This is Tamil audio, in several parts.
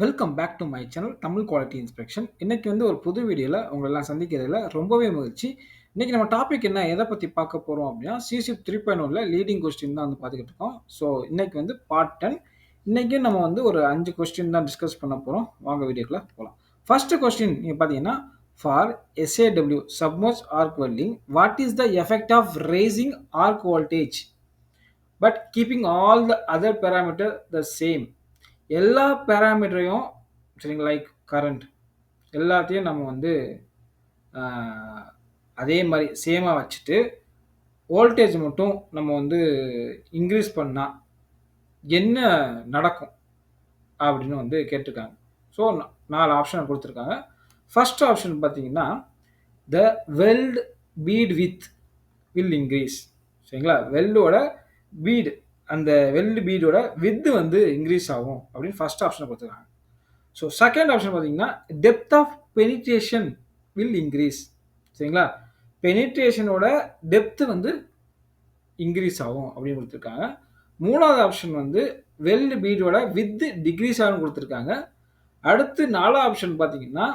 Welcome back to my channel Tamil quality inspection. இன்னைக்கு வந்து ஒரு புது வீடியோல உங்கள எல்லாம் சந்திக்கிறதுல ரொம்பவே மகிழ்ச்சி. இன்னைக்கு நம்ம டாபிக் என்ன எத பத்தி பார்க்க போறோம் அப்படின்னா, சிஷிப் 3.0ல லீடிங் கொஸ்டின் தான் வந்து பார்த்துக்கிட்டு இருக்கோம். ஸோ இன்னைக்கு வந்து பார்ட் 10. இன்னைக்கும் நம்ம வந்து ஒரு 5 கொஸ்டின் தான் டிஸ்கஸ் பண்ண போறோம். வாங்க வீடியோக்குள்ள போலாம். ஃபர்ஸ்ட் கொஸ்டின் நீங்க பார்த்தீங்கன்னா, for SAW submerged arc welding, what is the effect of raising arc voltage but keeping all the other parameter the same? எல்லா பேராமீட்டரையும் சரிங்களா, லைக் கரண்ட் எல்லாத்தையும் நம்ம வந்து அதே மாதிரி சேமாக வச்சுட்டு வோல்டேஜ் மட்டும் நம்ம வந்து இன்க்ரீஸ் பண்ணால் என்ன நடக்கும் அப்படின்னு வந்து கேட்டிருக்காங்க. ஸோ 4 ஆப்ஷன் கொடுத்துருக்காங்க. ஃபர்ஸ்ட் ஆப்ஷன் பார்த்தீங்கன்னா, the weld bead width will increase. சரிங்களா, வெல்டோட பீடு, அந்த வெல்டு பீடோட வித்து வந்து இன்க்ரீஸ் ஆகும் அப்படின்னு ஃபர்ஸ்ட் ஆப்ஷன் கொடுத்துருக்காங்க. ஸோ செகண்ட் ஆப்ஷன் பார்த்தீங்கன்னா, depth of penetration will increase. சரிங்களா, பெனிட்ரேஷனோட டெப்த் வந்து இன்க்ரீஸ் ஆகும் அப்படின்னு கொடுத்துருக்காங்க. மூணாவது ஆப்ஷன் வந்து வெல்டு பீடோட வித் டிக்ரீஸ் ஆகும் கொடுத்துருக்காங்க. அடுத்து நாலாவது ஆப்ஷன் பார்த்தீங்கன்னா,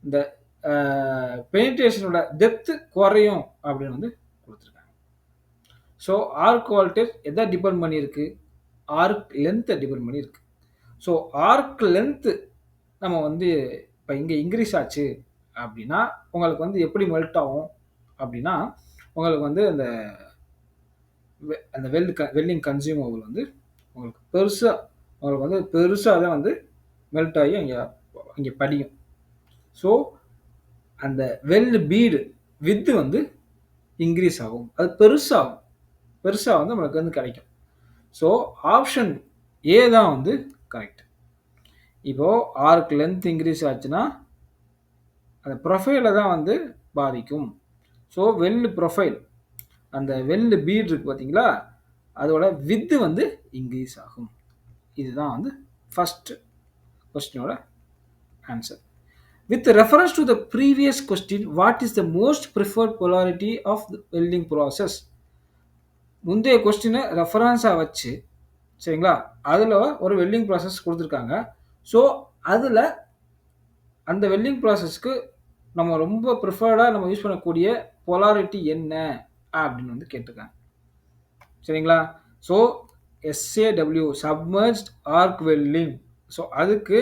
இந்த பெனிட்ரேஷனோட டெப்த் குறையும் அப்படின்னு வந்து கொடுத்துருக்காங்க. ஸோ ஆர்க் வோல்டேஜ் எதை டிபெண்ட் பண்ணியிருக்கு? ஆர்க் லென்த்தை டிபெண்ட் பண்ணியிருக்கு. ஸோ ஆர்க் லென்த்து நம்ம வந்து இப்போ இங்கே இன்க்ரீஸ் ஆச்சு அப்படின்னா உங்களுக்கு வந்து எப்படி மெல்ட் ஆகும் அப்படின்னா, உங்களுக்கு வந்து அந்த அந்த வெல்டிங் கன்சியூமபிள் வந்து உங்களுக்கு பெருசாக தான் வந்து மெல்ட் ஆகி இங்கே படியும். ஸோ அந்த வெல்டு பீடு வித்து வந்து இன்க்ரீஸ் ஆகும், அது பெருசாக வந்து நம்மளுக்கு வந்து கிடைக்கும். ஸோ ஆப்ஷன் ஏ தான் வந்து கரெக்ட். இப்போது ஆர்க் லென்த் இன்க்ரீஸ் ஆச்சுன்னா அந்த ப்ரொஃபைலை தான் வந்து பாதிக்கும். ஸோ வெல்டு ப்ரொஃபைல், அந்த வெல்டு பீட் இருக்குது பார்த்தீங்களா, அதோட வித்து வந்து இன்க்ரீஸ் ஆகும். இதுதான் வந்து ஃபஸ்ட்டு கொஸ்டினோட answer. With reference to the previous question, what is the most preferred polarity of the welding process? முந்தைய கொஸ்டினை ரெஃபரன்ஸாக வச்சு சரிங்களா, அதில் ஒரு வெல்டிங் ப்ராசஸ் கொடுத்துருக்காங்க. ஸோ அதில் அந்த வெல்டிங் ப்ராசஸ்க்கு நம்ம ரொம்ப ப்ரிஃபர்டாக நம்ம யூஸ் பண்ணக்கூடிய பொலாரிட்டி என்ன அப்படின்னு வந்து கேட்டிருக்காங்க. சரிங்களா, so SAW submerged arc welding, so அதுக்கு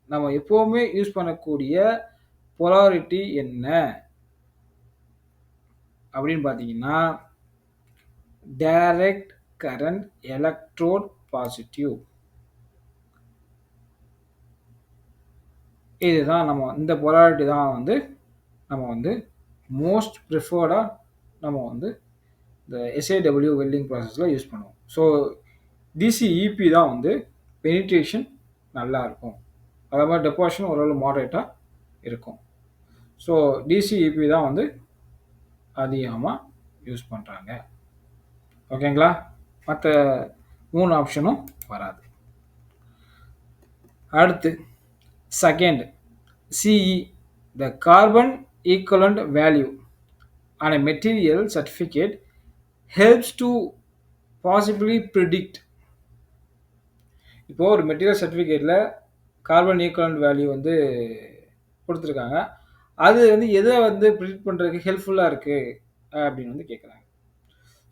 நம்ம எப்போவுமே யூஸ் பண்ணக்கூடிய பொலாரிட்டி என்ன அப்படின்னு பார்த்தீங்கன்னா, டைரக்ட் கரண்ட் எலக்ட்ரோட் பாசிட்டிவ். இதுதான் நம்ம இந்த பொலாரிட்டி தான் வந்து நம்ம வந்து மோஸ்ட் ப்ரிஃபர்டாக நம்ம வந்து இந்த SAW வெல்டிங் ப்ராசஸில் யூஸ் பண்ணுவோம். ஸோ DCEP தான் வந்து பெனிட்ரேஷன் நல்லாயிருக்கும், அதே மாதிரி டெபாசிஷன் ஓரளவு மாடரேட்டாக இருக்கும். ஸோ DCEP தான் வந்து அதிகமாக யூஸ் பண்ணுறாங்க. ஓகேங்களா, மற்ற 3 ஆப்ஷனும் வராது. அடுத்து second CE, the carbon equivalent value on a material certificate helps to possibly predict. இப்போ ஒரு மெட்டீரியல் சர்டிஃபிகேட்டில் கார்பன் ஈக்குவலண்ட் வேல்யூ வந்து கொடுத்துருக்காங்க, அது வந்து எதை வந்து ப்ரிடிக்ட் பண்ணுறதுக்கு ஹெல்ப்ஃபுல்லாக இருக்குது அப்படின்னு வந்து கேட்குறாங்க.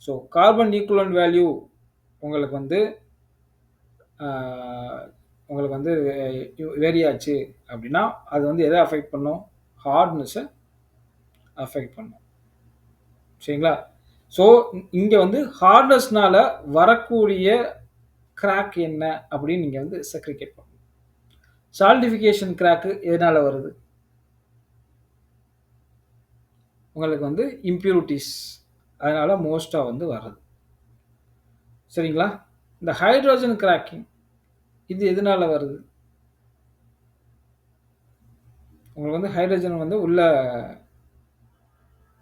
ஸோ கார்பன் ஈக்குவலண்ட் வேல்யூ உங்களுக்கு வந்து வேரி ஆச்சு அப்படின்னா அது வந்து எதை அஃபெக்ட் பண்ணும்? ஹார்ட்னஸை அஃபெக்ட் பண்ணும். சரிங்களா, ஸோ இங்கே வந்து ஹார்ட்னஸ்னால வரக்கூடிய கிராக் என்ன அப்படின்னு நீங்கள் வந்து செக்ரிகேட் பண்ணணும். சால்டிஃபிகேஷன் கிராக்கு எதனால் வருது? உங்களுக்கு வந்து இம்ப்யூரிட்டிஸ், அதனால் மோஸ்ட்டாக வந்து வர்றது. சரிங்களா, இந்த ஹைட்ரோஜன் கிராக்கிங் இது எதனால் வருது? உங்களுக்கு வந்து ஹைட்ரஜன் வந்து உள்ளே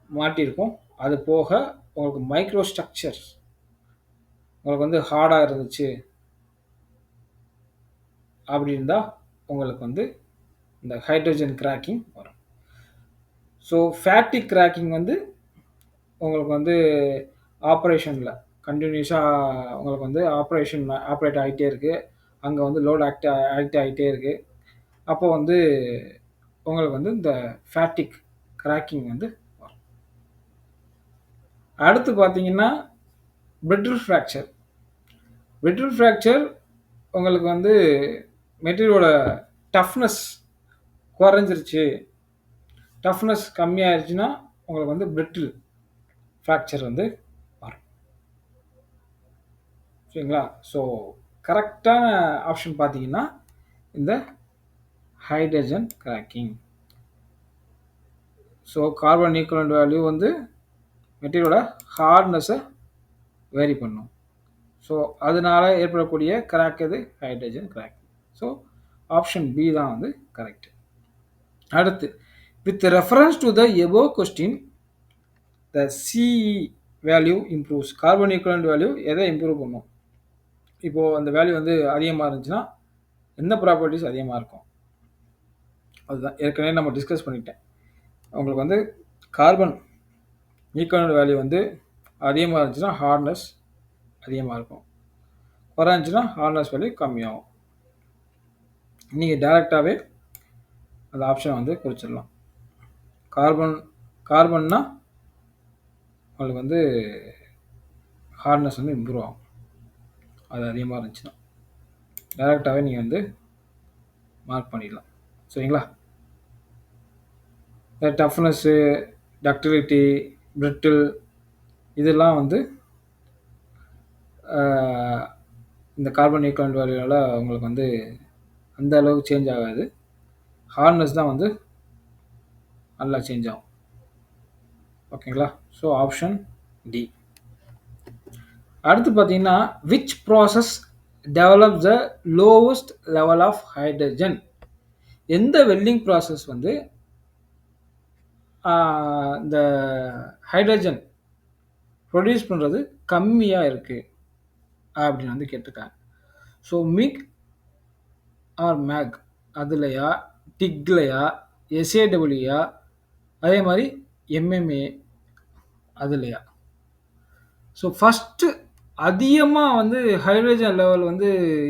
மாட்டியிருக்கும், அது போக உங்களுக்கு மைக்ரோ ஸ்ட்ரக்சர் உங்களுக்கு வந்து ஹார்டாக இருந்துச்சு அப்படி இருந்தால் உங்களுக்கு வந்து இந்த ஹைட்ரஜன் கிராக்கிங் வரும். ஸோ ஃபேட்டி கிராக்கிங் வந்து உங்களுக்கு வந்து ஆப்ரேஷனில் கண்டினியூஸாக உங்களுக்கு வந்து ஆப்ரேட் ஆகிட்டே இருக்குது, அங்கே வந்து லோட் ஆக்ட் ஆகிட்டே இருக்குது. அப்போ வந்து உங்களுக்கு வந்து இந்த ஃபேட்டிக் கிராக்கிங் வந்து வரும். அடுத்து பார்த்தீங்கன்னா பிரிட்டில் ஃப்ராக்சர். பிரிட்டில் ஃப்ராக்சர் உங்களுக்கு வந்து மெட்டீரியலோட டஃப்னஸ் குறைஞ்சிருச்சு, டஃப்னஸ் கம்மியாயிருச்சுன்னா உங்களுக்கு வந்து பிரிட்டில் ஃப்ராக்சர் வந்து வரும். சரிங்களா? ஸோ கரெக்டான ஆப்ஷன் பார்த்தீங்கன்னா இந்த hydrogen cracking. So carbon equivalent value வந்து மெட்டீரியலோட ஹார்ட்னஸை வேரி பண்ணும். ஸோ அதனால ஏற்படக்கூடிய கிராக் எது? Hydrogen crack. So option B தான் வந்து கரெக்ட். அடுத்து, with reference to the above question the CE value improves. Carbon equivalent value எதை இம்ப்ரூவ் பண்ணும்? இப்போது அந்த வேல்யூ வந்து அதிகமாக இருந்துச்சுன்னா எந்த ப்ராப்பர்ட்டிஸ் அதிகமாக இருக்கும்? அதுதான் ஏற்கனவே நம்ம டிஸ்கஸ் பண்ணிட்டேன். உங்களுக்கு வந்து கார்பன் ஈக்குவலன்ட் வேல்யூ வந்து அதிகமாக இருந்துச்சுன்னா ஹார்ட்னஸ் அதிகமாக இருக்கும், குறைஞ்சின்னா ஹார்ட்னஸ் வேல்யூ கம்மியாகும். நீங்கள் டைரெக்டாகவே அந்த ஆப்ஷனை வந்து குறிச்சிடலாம். கார்பன்னா உங்களுக்கு வந்து ஹார்ட்னஸ் வந்து இம்ப்ரூவ் ஆகும், அது அதிகமாக இருந்துச்சுன்னா. டைரெக்டாகவே நீங்கள் வந்து மார்க் பண்ணிடலாம். சரிங்களா? இந்த டஃப்னஸ்ஸு, டக்டிலிட்டி, பிரிட்டில் இதெல்லாம் வந்து இந்த கார்பன் ஈக்குவலன்ட் வேல்யூனால உங்களுக்கு வந்து அந்த அளவுக்கு சேஞ்ச் ஆகாது. ஹார்ட்னஸ் தான் வந்து நல்லா சேஞ்ச் ஆகும். ஓகேங்களா? So option D. அடுத்து பார்த்தீங்கன்னா, which process develop the lowest level of hydrogen. எந்த வெல்டிங் ப்ராசஸ் வந்து இந்த ஹைட்ரஜன் ப்ரொடியூஸ் பண்ணுறது கம்மியாக இருக்குது அப்படின்னு வந்து கேட்டிருக்காங்க. ஸோ மிக் ஆர் மேக் அதுலையா, டிக்லையா, எஸ்ஏடபிள்யூயா, அதே மாதிரி எம்எம்ஏ அதுலையா? ஸோ ஃபஸ்ட்டு அதிகமாக வந்து ஹைட்ரஜன் லெவல் வந்து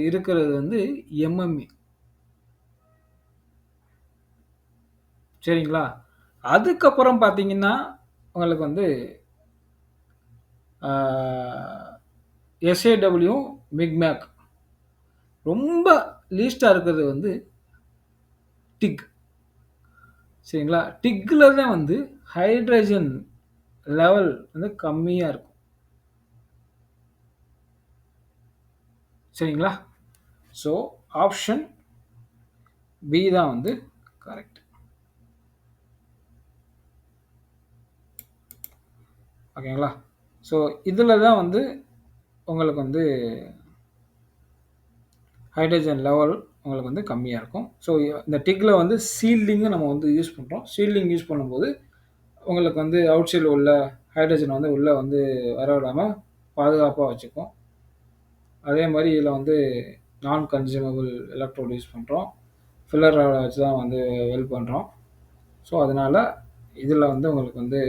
இருக்கிறது வந்து எம்எம்ஏ. சரிங்களா? அதுக்கப்புறம் பார்த்தீங்கன்னா உங்களுக்கு வந்து எஸ்ஏடபிள்யூ, மிக்மேக். ரொம்ப லீஸ்டாக இருக்கிறது வந்து டிக். சரிங்களா? டிக்கில் தான் வந்து ஹைட்ரஜன் லெவல் வந்து கம்மியாக இருக்கும். சரிங்களா? ஸோ ஆப்ஷன் பி தான் வந்து கரெக்ட். ஓகேங்களா? ஸோ இதில் தான் வந்து உங்களுக்கு வந்து ஹைட்ரஜன் லெவல் உங்களுக்கு வந்து கம்மியாக இருக்கும். ஸோ இந்த டிக்கில் வந்து சீல்டிங்கும் நம்ம வந்து யூஸ் பண்ணுறோம். சீல்டிங் யூஸ் பண்ணும்போது உங்களுக்கு வந்து அவுட் சைடில் உள்ள ஹைட்ரஜன் வந்து உள்ளே வந்து வர விடாமல் பாதுகாப்பாக வச்சுக்கும். அதே மாதிரி இதில் வந்து நான் கன்சியூமபிள் எலக்ட்ரோடு யூஸ் பண்ணுறோம். ஃபில்லர் வச்சு தான் வந்து வெல்ட் பண்ணுறோம். ஸோ அதனால் இதில் வந்து உங்களுக்கு வந்து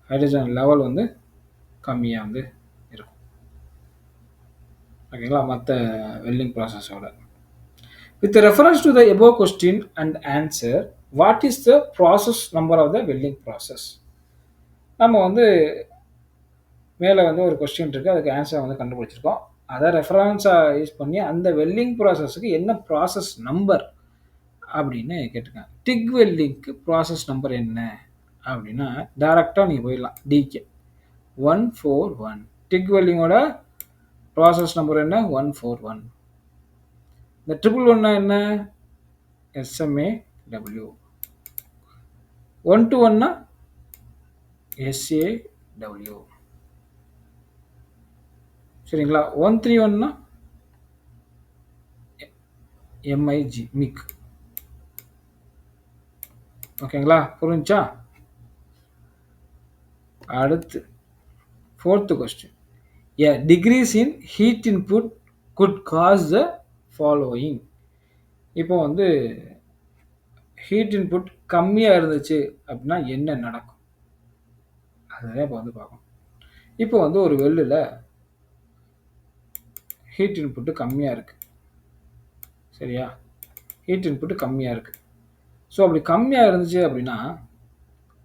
ஹைட்ரஜன் லெவல் வந்து கம்மியாக வந்து இருக்கும். ஓகேங்களா? மற்ற வெல்டிங் ப்ராசஸோட. With reference to the above question and answer, what is the process number of the welding process? நம்ம வந்து மேலே வந்து ஒரு கொஸ்டின் இருக்குது, அதுக்கு ஆன்சரை வந்து கண்டுபிடிச்சிருக்கோம். அதை ரெஃபரன்ஸாக யூஸ் பண்ணி அந்த வெல்டிங் ப்ராசஸுக்கு என்ன ப்ராசஸ் நம்பர் அப்படின்னு கேட்டிருக்காங்க. டிக் வெல்டிங்க்கு ப்ராசஸ் நம்பர் என்ன அப்படின்னா டைரெக்டாக நீங்கள் போயிடலாம். டிகே 141. டிக் வெல்டிங்கோட ப்ராசஸ் நம்பர் என்ன? 141. இந்த 111 என்ன? SMAW. 121 SAW. சரிங்களா? 131 MIG மிக். ஓகேங்களா? புரிஞ்சா? அடுத்து 4th question. A decrease in heat input could cause the following. இப்போ வந்து ஹீட் இன்புட் கம்மியாக இருந்துச்சு அப்படின்னா என்ன நடக்கும்? அதுதான் இப்போ வந்து பார்க்கணும். இப்போ வந்து ஒரு வெல்லில் ஹீட் இன்புட்டு கம்மியாக இருக்குது. சரியா? ஹீட் இன்புட் கம்மியா இருக்கு. ஸோ அப்படி கம்மியா இருந்துச்சு அப்படின்னா,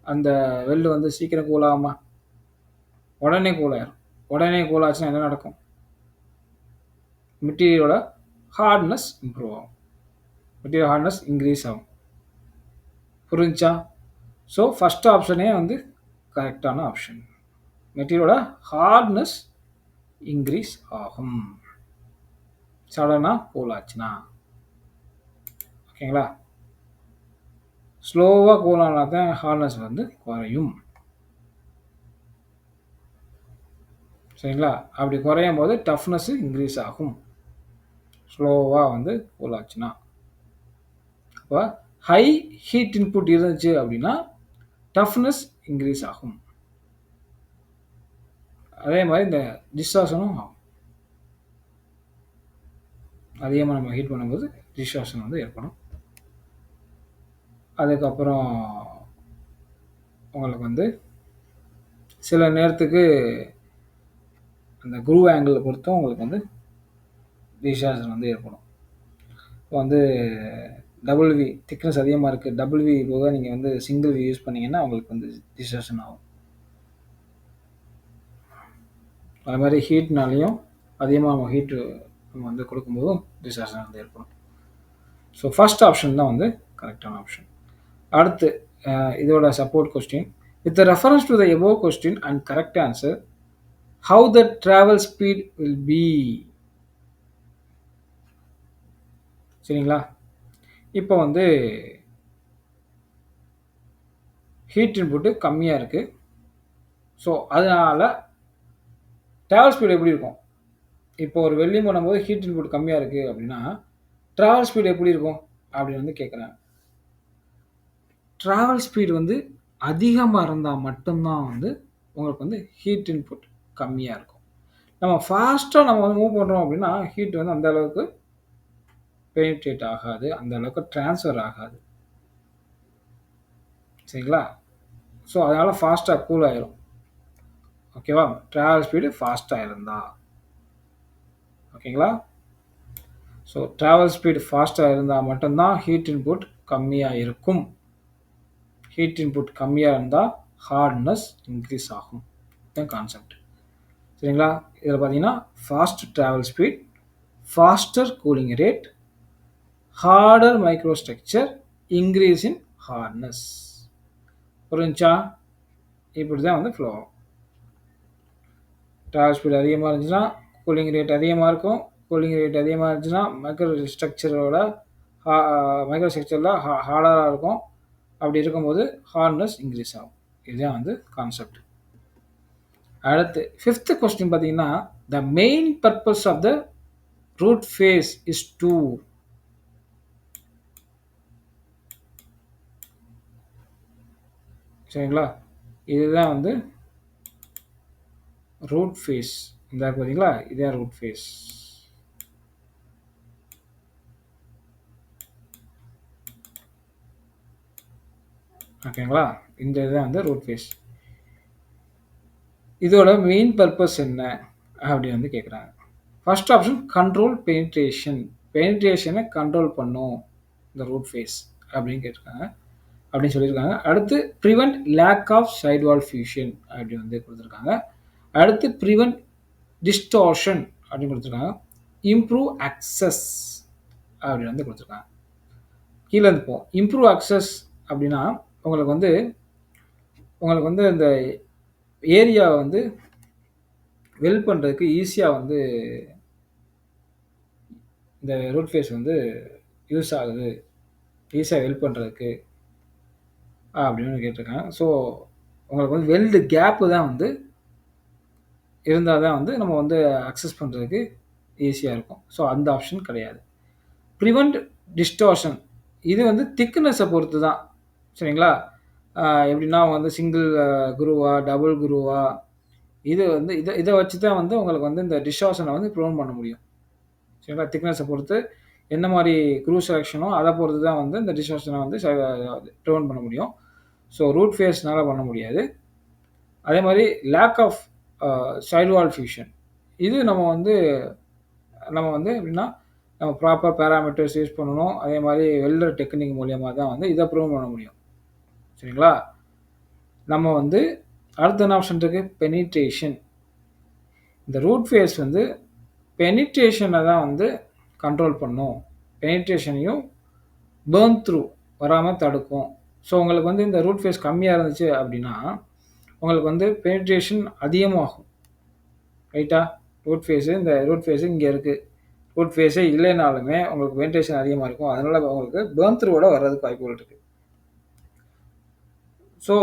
அந்த வெல் வந்து சீக்கிரம் கூல் ஆகுமா? உடனே கூல் ஆயிரும். உடனே கூல் ஆச்சுன்னா என்ன நடக்கும்? மெட்டீரியலோட ஹார்ட்னஸ் இம்ப்ரூவ் ஆகும். மெட்டீரியல் ஹார்ட்னஸ் இன்கிரீஸ் ஆகும். புரிஞ்சுச்சா? ஸோ ஃபர்ஸ்ட் ஆப்ஷனே வந்து கரெக்டான ஆப்ஷன். மெட்டீரியலோட ஹார்ட்னஸ் இன்கிரீஸ் ஆகும். சடனா கூல் ஆச்சுன்னா. ஓகேங்களா? ஸ்லோவா கூல் ஆனா தான் ஹார்ட்னஸ் வந்து குறையும். சரிங்களா? அப்படி குறையும் போது டஃப்னஸ் இன்க்ரீஸ் ஆகும். ஸ்லோவா வந்து கூல் ஆச்சுன்னா. அப்போ ஹை ஹீட் இன்புட் இருந்துச்சு அப்படின்னா டஃப்னஸ் இன்க்ரீஸ் ஆகும். அதே மாதிரி இந்த டிஸ்டார்ஷனும் ஆகும். அதிகமாக நம்ம ஹீட் பண்ணும்போது டிஸ்டார்ஷன் வந்து ஏற்படும். அதுக்கப்புறம் உங்களுக்கு வந்து சில நேரத்துக்கு அந்த குரூ ஆங்கிள் பொறுத்தும் உங்களுக்கு வந்து டிஸ்டார்ஷன் வந்து ஏற்படும். இப்போ வந்து டபுள் வி திக்னஸ் அதிகமாக இருக்குது, டபுள் வி போக நீங்கள் வந்து சிங்கிள் வி யூஸ் பண்ணிங்கன்னா உங்களுக்கு வந்து டிஸ்டார்ஷன் ஆகும். அது மாதிரி ஹீட்னாலையும் அதிகமாக நம்ம ஹீட்டு நம்ம வந்து கொடுக்கும்போதும் டிஸ்டார்ஷன் வந்து ஏற்படும். ஸோ ஃபர்ஸ்ட் ஆப்ஷன் தான் வந்து கரெக்டான ஆப்ஷன். அடுத்து இதோட support question. With reference to the above question and correct answer, how the travel speed will be. சரிங்களா? இப்போ வந்து ஹீட் இன்புட்டு கம்மியாக இருக்குது. ஸோ அதனால் ட்ராவல் ஸ்பீடு எப்படி இருக்கும்? இப்போ ஒரு வெல்டிங் பண்ணும்போது ஹீட் இன்புட் கம்மியாக இருக்குது அப்படின்னா ட்ராவல் ஸ்பீடு எப்படி இருக்கும் அப்படின்னு வந்து கேட்குறாங்க. ட்ராவல் ஸ்பீடு வந்து அதிகமாக இருந்தால் மட்டும்தான் வந்து உங்களுக்கு வந்து ஹீட் இன்புட் கம்மியாக இருக்கும். நம்ம ஃபாஸ்ட்டாக நம்ம வந்து மூவ் பண்ணுறோம் அப்படின்னா ஹீட் வந்து அந்த அளவுக்கு பெனிட்ரேட் ஆகாது, அந்த அளவுக்கு ட்ரான்ஸ்ஃபர் ஆகாது. சரிங்களா? ஸோ அதனால் ஃபாஸ்ட்டாக கூல் ஆயிரும். ஓகேவா? ட்ராவல் ஸ்பீடு ஃபாஸ்ட்டாக இருந்தா. ஓகேங்களா? ஸோ ட்ராவல் ஸ்பீடு ஃபாஸ்ட்டாக இருந்தால் மட்டும்தான் ஹீட் இன்புட் கம்மியாக இருக்கும். ஹீட் இன்புட் கம்மியாக இருந்தால் ஹார்ட்னஸ் இன்க்ரீஸ் ஆகும். இதுதான் கான்செப்ட். சரிங்களா? இதில் பார்த்தீங்கன்னா fast travel speed, faster cooling rate, harder micro structure, increase in hardness. புரிஞ்சா? இப்படி தான் வந்து ஃப்ளோ ஆகும். ட்ராவல் ஸ்பீட் அதிகமாக இருந்துச்சுன்னா கூலிங் ரேட் அதிகமாக இருக்கும். கூலிங் ரேட் அதிகமாக இருந்துச்சுன்னா மைக்ரோ ஸ்ட்ரக்சரோட ஹார்டராக இருக்கும். அப்படி இருக்கும்போது ஹார்ட்னஸ் இன்க்ரீஸ் ஆகும். இதுதான் வந்து கான்செப்ட். அடுத்து 5th கொஸ்டின் பார்த்தீங்கன்னா, the main purpose of the root face is to. சரிங்களா? இதுதான் வந்து ரூட் ஃபேஸ். இந்த பார்த்தீங்களா? இதுதான் ரூட் ஃபேஸ். ஓகேங்களா? இந்த இதுதான் வந்து ரூட் ஃபேஸ். இதோட மெயின் பர்பஸ் என்ன அப்படின்னு வந்து கேட்குறாங்க. First option control penetration. பெனிட்ரேஷனை கண்ட்ரோல் பண்ணும் இந்த ரூட் ஃபேஸ் அப்படின்னு கேட்டிருக்காங்க, அப்படின்னு சொல்லியிருக்காங்க. அடுத்து prevent lack of side wall fusion அப்படின்னு வந்து கொடுத்துருக்காங்க. அடுத்து ப்ரிவென்ட் டிஸ்டார்ஷன் அப்படின்னு கொடுத்துருக்காங்க. இம்ப்ரூவ் அக்சஸ் அப்படின்னு வந்து கொடுத்துருக்காங்க. கீழே இருந்து போவோம். இம்ப்ரூவ் அக்சஸ் அப்படின்னா உங்களுக்கு வந்து இந்த ஏரியா வந்து வெல் பண்ணுறதுக்கு ஈஸியாக வந்து இந்த ரூட் ஃபேஸ் வந்து யூஸ் ஆகுது, ஈஸியாக வெல் பண்ணுறதுக்கு அப்படின்னு கேட்டிருக்காங்க. ஸோ உங்களுக்கு வந்து வெல்டு கேப்பு தான் வந்து இருந்தால் தான் வந்து நம்ம வந்து அக்சஸ் பண்ணுறதுக்கு ஈஸியாக இருக்கும். ஸோ அந்த ஆப்ஷன் கிடையாது. ப்ரிவென்ட் டிஸ்டார்ஷன் இது வந்து திக்னஸை பொறுத்து தான். சரிங்களா? எப்படின்னா வந்து சிங்கிள் குரூவா, டபுள் குரூவா, இது வந்து இதை வச்சு தான் வந்து உங்களுக்கு வந்து இந்த டிஸ்டார்ஷனை வந்து ப்ரிவென்ட் பண்ண முடியும். சரிங்களா? திக்னஸை பொறுத்து என்ன மாதிரி குரூ செலெக்ஷனோ அதை பொறுத்து தான் வந்து இந்த டிஸ்டார்ஷனை வந்து ப்ரிவென்ட் பண்ண முடியும். ஸோ ரூட் ஃபேஸ்னால் பண்ண முடியாது. அதே மாதிரி lack of side wall fusion இது நம்ம வந்து எப்படின்னா நம்ம ப்ராப்பர் பேராமீட்டர்ஸ் யூஸ் பண்ணணும். அதே மாதிரி வெல்டர் டெக்னிக் மூலியமா தான் வந்து இதை ப்ரூவ் பண்ண முடியும். சரிங்களா? நம்ம வந்து அடுத்த என்ன ஆப்ஷன் இருக்கு? பெனிட்ரேஷன். இந்த ரூட் ஃபேஸ் வந்து பெனிட்ரேஷனை தான் வந்து கண்ட்ரோல் பண்ணும். பெனிட்ரேஷனையும் பேர்ன் த்ரூ வராமல் தடுக்கும். ஸோ உங்களுக்கு வந்து இந்த ரூட் ஃபேஸ் கம்மியாக இருந்துச்சு அப்படின்னா உங்களுக்கு வந்து பெனிட்ரேஷன் அதிகமாகும். ரைட்டா? இந்த ரூட் ஃபேஸு இங்கே இருக்குது. ரூட் ஃபேஸே இல்லைனாலுமே உங்களுக்கு பெனிட்ரேஷன் அதிகமாக இருக்கும். அதனால் உங்களுக்கு பேர்ன் த்ரூவோட வர்றதுக்கு வாய்ப்புகள் இருக்குது. ஸோ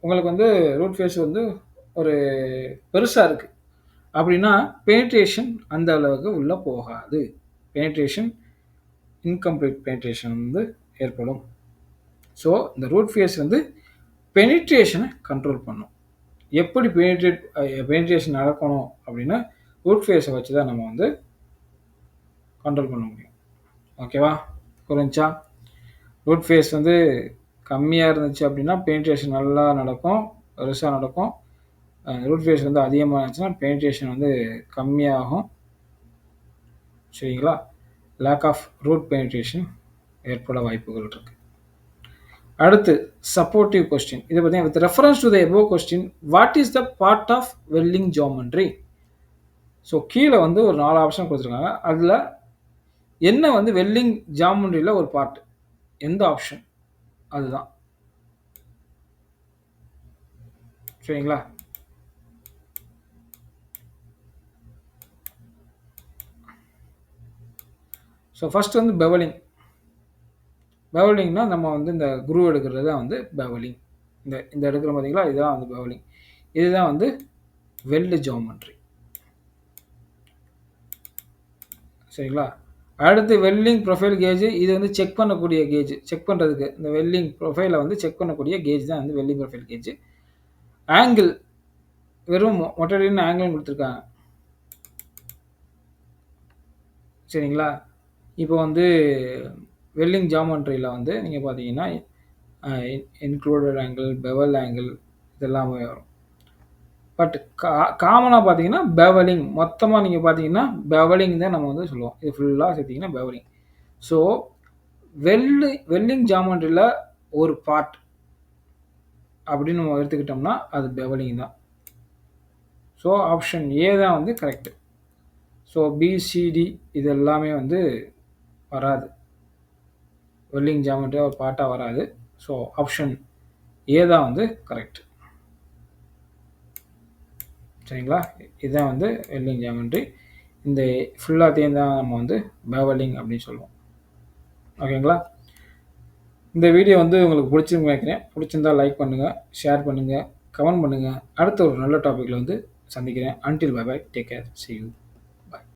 உங்களுக்கு வந்து ரூட் ஃபேஸ் வந்து ஒரு பெருசாக இருக்குது அப்படின்னா பெனிட்ரேஷன் அந்த அளவுக்கு உள்ளே போகாது. பெனிட்ரேஷன் இன்கம்ப்ளீட் பெனிட்ரேஷன் வந்து ஏற்படும். ஸோ இந்த ரூட் ஃபேஸ் வந்து பெனிட்ரேஷனை கண்ட்ரோல் பண்ணும். எப்படி பெனிட்ரேஷன் நடக்கணும் அப்படின்னா ரூட் ஃபேஸை வச்சு தான் நம்ம வந்து கண்ட்ரோல் பண்ண முடியும். ஓகேவா? புரிஞ்சா? ரூட் ஃபேஸ் வந்து கம்மியாக இருந்துச்சு அப்படின்னா பெனிட்ரேஷன் நல்லா நடக்கும், பெருசாக நடக்கும். ரூட் ஃபேஸ் வந்து அதிகமாக இருந்துச்சுன்னா பெனிட்ரேஷன் வந்து கம்மியாகும். சரிங்களா? லேக் ஆஃப் ரூட் பெனிட்ரேஷன் ஏற்பட வாய்ப்புகள் இருக்குது. அடுத்து சப்போர்ட்டிவ் கொஸ்டின். இதை பார்த்தீங்கன்னா with reference to the above question what is the part of welding geometry? So கீழே வந்து ஒரு 4 ஆப்ஷன் கொடுத்துருக்காங்க. அதில் என்ன வந்து வெல்டிங் ஜியோமெட்ரியில் ஒரு பார்ட்? எந்த ஆப்ஷன்? அதுதான். சரிங்களா? ஸோ ஃபர்ஸ்ட் வந்து பெவலிங். பெவலிங்னா நம்ம வந்து இந்த குரூ எடுக்கிறது தான் வந்து பெவலிங். இந்த எடுக்கிற பார்த்தீங்களா, இதுதான் வந்து பெவலிங். இதுதான் வந்து வெல்டு ஜியோமெட்ரி. சரிங்களா? அடுத்து வெல்டிங் ப்ரொஃபைல் கேஜ். இது வந்து செக் பண்ணக்கூடிய கேஜ். செக் பண்ணுறதுக்கு இந்த வெல்டிங் ப்ரொஃபைலை வந்து செக் பண்ணக்கூடிய கேஜ் தான் வந்து வெல்டிங் ப்ரொஃபைல் கேஜ். ஆங்கிள் வெறும் மொட்டடின்னு ஆங்கிள் கொடுத்துருக்காங்க. சரிங்களா? இப்போ வந்து வெல்டிங் ஜியோமெட்ரியில் வந்து நீங்கள் பார்த்தீங்கன்னா இன்க்ளூடட் ஆங்கிள், பெவல் ஆங்கிள் இதெல்லாமே வரும். பட் காமனாக பார்த்தீங்கன்னா பெவலிங் மொத்தமாக நீங்கள் பார்த்தீங்கன்னா பெவலிங் தான் நம்ம வந்து சொல்லுவோம். இது ஃபுல்லாக சேர்த்திங்கன்னா பெவலிங். ஸோ வெல்டிங் ஜியோமெட்ரியில் ஒரு பார்ட் அப்படின்னு நம்ம எடுத்துக்கிட்டோம்னா அது பெவலிங் தான். ஸோ ஆப்ஷன் ஏ தான் வந்து கரெக்டு. ஸோ பிசிடி இது எல்லாமே வந்து வராது. வெல்டிங் ஜியோமெட்ரியாக ஒரு பார்ட்டாக வராது. ஸோ ஆப்ஷன் ஏ தான் வந்து கரெக்ட். சரிங்களா? இதுதான் வந்து வெல்டிங் ஜியோமெட்ரி. இந்த ஃபுல்லாத்தையும் தான் நம்ம வந்து பெவலிங் அப்படின்னு சொல்லுவோம். ஓகேங்களா? இந்த வீடியோ வந்து உங்களுக்கு பிடிச்சிருக்குன்னு நினைக்கிறேன். பிடிச்சிருந்தா லைக் பண்ணுங்கள், ஷேர் பண்ணுங்கள், கமெண்ட் பண்ணுங்கள். அடுத்த ஒரு நல்ல டாப்பிக்கில் வந்து சந்திக்கிறேன். Until bye bye, take care, see you.